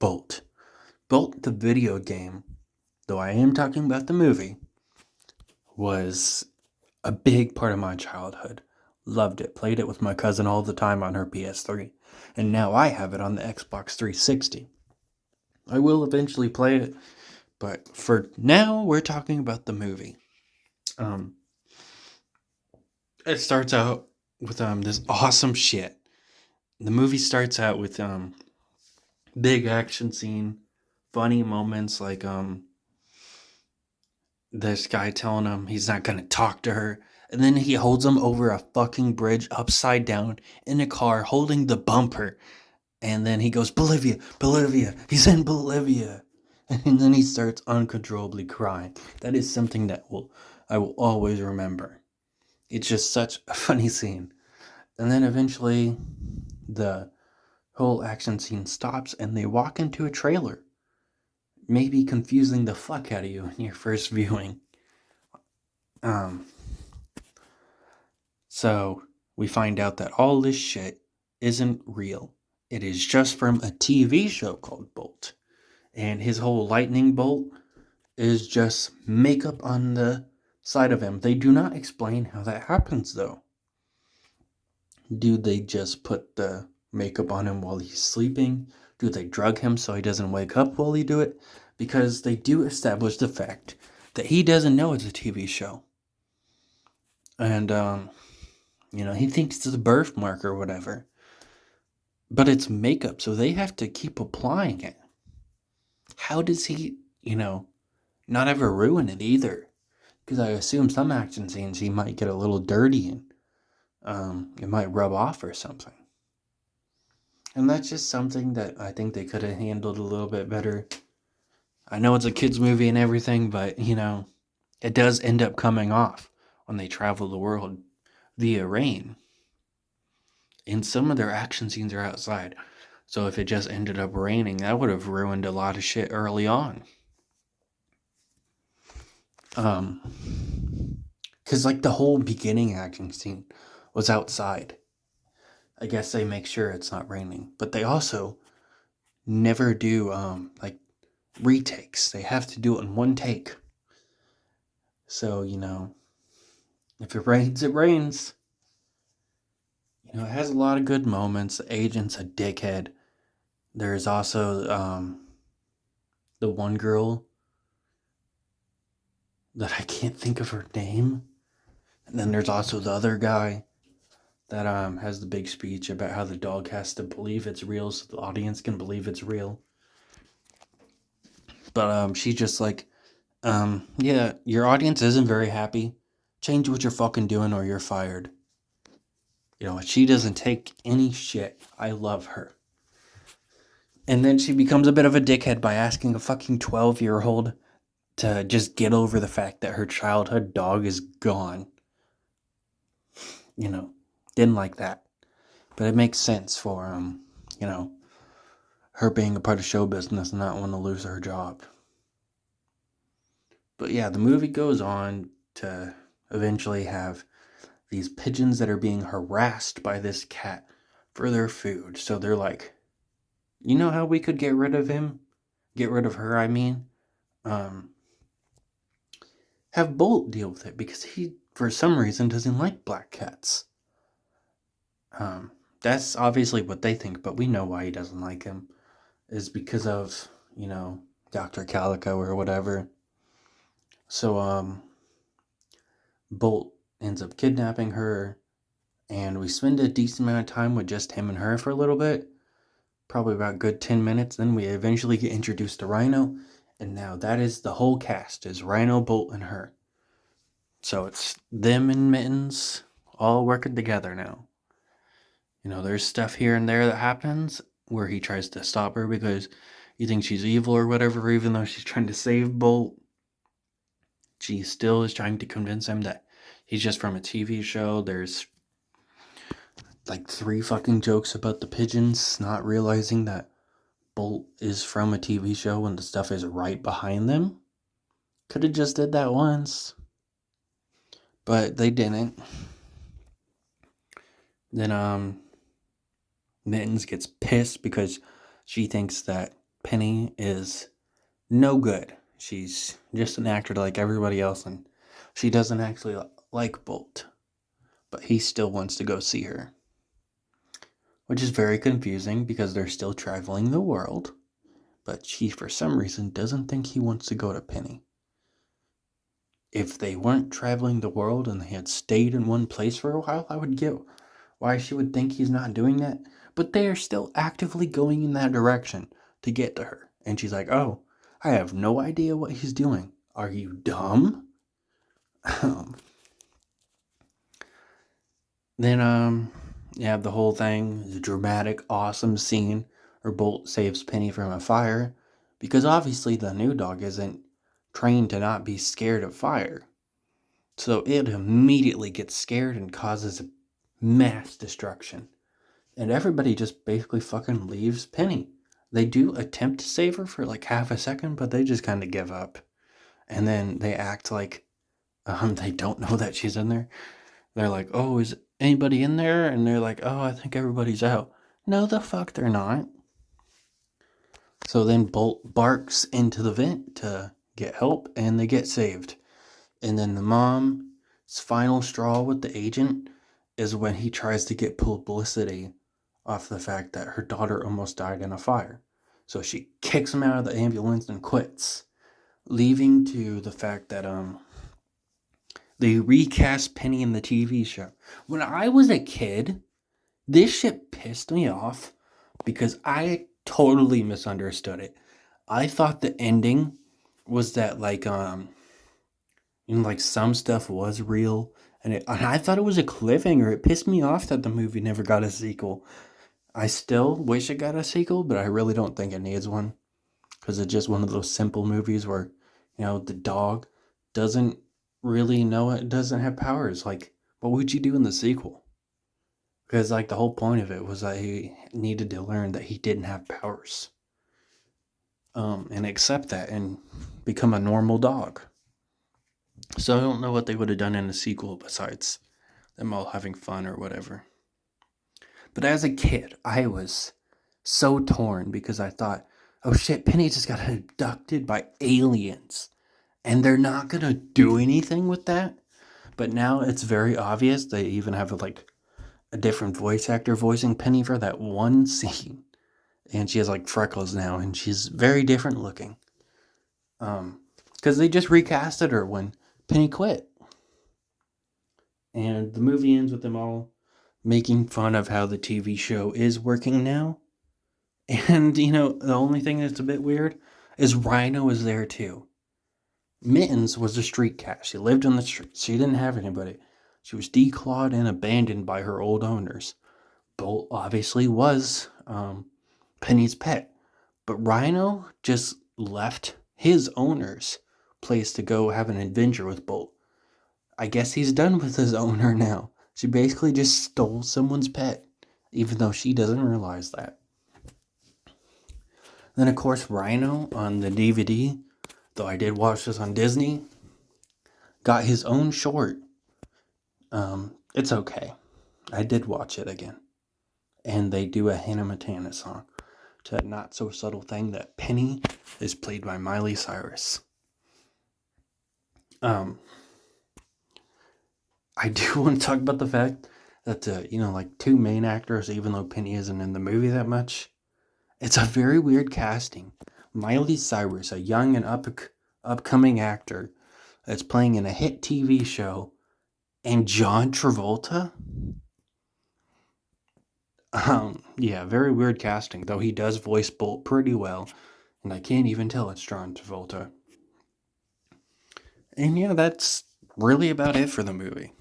Bolt. Bolt, the video game, though I am talking about the movie, was a big part of my childhood. Loved it. Played it with my cousin all the time on her PS3. And now I have it on the Xbox 360. I will eventually play it, but for now, we're talking about the movie. Um, it starts out with this awesome shit. The movie starts out with big action scene, funny moments like this guy telling him he's not gonna talk to her, and then he holds him over a fucking bridge upside down in a car holding the bumper, and then he goes, Bolivia, Bolivia, he's in Bolivia. And then he starts uncontrollably crying. That is something that I will always remember. It's just such a funny scene. And then eventually the whole action scene stops and they walk into a trailer. Maybe confusing the fuck out of you in your first viewing. So we find out that all this shit isn't real. It is just from a TV show called Bolt. And his whole lightning bolt is just makeup on the side of him. They do not explain how that happens, though. Do they just put the makeup on him while he's sleeping? Do they drug him so he doesn't wake up while he do it? Because they do establish the fact that he doesn't know it's a TV show. And, he thinks it's a birthmark or whatever. But it's makeup, so they have to keep applying it. How does he, not ever ruin it either? Because I assume some action scenes he might get a little dirty and it might rub off or something. And that's just something that I think they could have handled a little bit better. I know it's a kid's movie and everything, but, it does end up coming off when they travel the world via rain. And some of their action scenes are outside. So if it just ended up raining, that would have ruined a lot of shit early on. Because like the whole beginning action scene was outside. I guess they make sure it's not raining. But they also never do like retakes. They have to do it in one take. So, if it rains, it rains. It has a lot of good moments. The agent's a dickhead. There's also the one girl that I can't think of her name. And then there's also the other guy that has the big speech about how the dog has to believe it's real so the audience can believe it's real. But she's just like, yeah, your audience isn't very happy. Change what you're fucking doing or you're fired. She doesn't take any shit. I love her. And then she becomes a bit of a dickhead by asking a fucking 12-year-old to just get over the fact that her childhood dog is gone. Didn't like that. But it makes sense for, her being a part of show business and not want to lose her job. But yeah, the movie goes on to eventually have these pigeons that are being harassed by this cat for their food. So they're like, you know how we could get rid of him? Get rid of her, I mean? Have Bolt deal with it because he, for some reason, doesn't like black cats. That's obviously what they think, but we know why he doesn't like him. Is because of, Dr. Calico or whatever. So, Bolt ends up kidnapping her, and we spend a decent amount of time with just him and her for a little bit. Probably about a good 10 minutes. Then we eventually get introduced to Rhino, and now that is the whole cast, is Rhino, Bolt, and her. So it's them and Mittens all working together now. There's stuff here and there that happens where he tries to stop her because he thinks she's evil or whatever, even though she's trying to save Bolt. She still is trying to convince him that he's just from a TV show. There's like 3 fucking jokes about the pigeons, not realizing that Bolt is from a TV show and the stuff is right behind them. Could have just did that once. But they didn't. Then, Mittens gets pissed because she thinks that Penny is no good. She's just an actor like everybody else, and she doesn't actually like Bolt. But he still wants to go see her. Which is very confusing because they're still traveling the world. But she, for some reason, doesn't think he wants to go to Penny. If they weren't traveling the world and they had stayed in one place for a while, I would get why she would think he's not doing that. But they are still actively going in that direction to get to her. And she's like, oh, I have no idea what he's doing. Are you dumb? Then, you have the whole thing, the dramatic, awesome scene where Bolt saves Penny from a fire. Because obviously the new dog isn't trained to not be scared of fire. So it immediately gets scared and causes mass destruction. And everybody just basically fucking leaves Penny. They do attempt to save her for like half a second, but they just kind of give up. And then they act like they don't know that she's in there. They're like, oh, is anybody in there? And they're like, oh, I think everybody's out. No, the fuck they're not. So then Bolt barks into the vent to get help, and they get saved. And then the mom's final straw with the agent is when he tries to get publicity off the fact that her daughter almost died in a fire. So she kicks him out of the ambulance and quits, leaving to the fact that they recast Penny in the TV show. When I was a kid, this shit pissed me off because I totally misunderstood it. I thought the ending was that like some stuff was real, and I thought it was a cliffhanger. It pissed me off that the movie never got a sequel. I still wish it got a sequel, but I really don't think it needs one, because it's just one of those simple movies where, the dog doesn't really know it doesn't have powers. Like, what would you do in the sequel? Because like the whole point of it was that he needed to learn that he didn't have powers, and accept that and become a normal dog. So I don't know what they would have done in a sequel besides them all having fun or whatever. But as a kid, I was so torn because I thought, oh shit, Penny just got abducted by aliens. And they're not going to do anything with that. But now it's very obvious. They even have a different voice actor voicing Penny for that one scene. And she has like freckles now, and she's very different looking. Because they just recasted her when Penny quit. And the movie ends with them all making fun of how the TV show is working now. And, the only thing that's a bit weird is Rhino is there too. Mittens was a street cat. She lived on the street. She didn't have anybody. She was declawed and abandoned by her old owners. Bolt obviously was Penny's pet. But Rhino just left his owner's place to go have an adventure with Bolt. I guess he's done with his owner now. She basically just stole someone's pet, even though she doesn't realize that. Then, of course, Rhino on the DVD, though I did watch this on Disney, got his own short. It's okay. I did watch it again. And they do a Hannah Montana song to that not so subtle thing that Penny is played by Miley Cyrus. I do want to talk about the fact that, two main actors, even though Penny isn't in the movie that much, it's a very weird casting. Miley Cyrus, a young and upcoming actor that's playing in a hit TV show, and John Travolta? Yeah, very weird casting, though he does voice Bolt pretty well, and I can't even tell it's John Travolta. And yeah, that's really about it for the movie.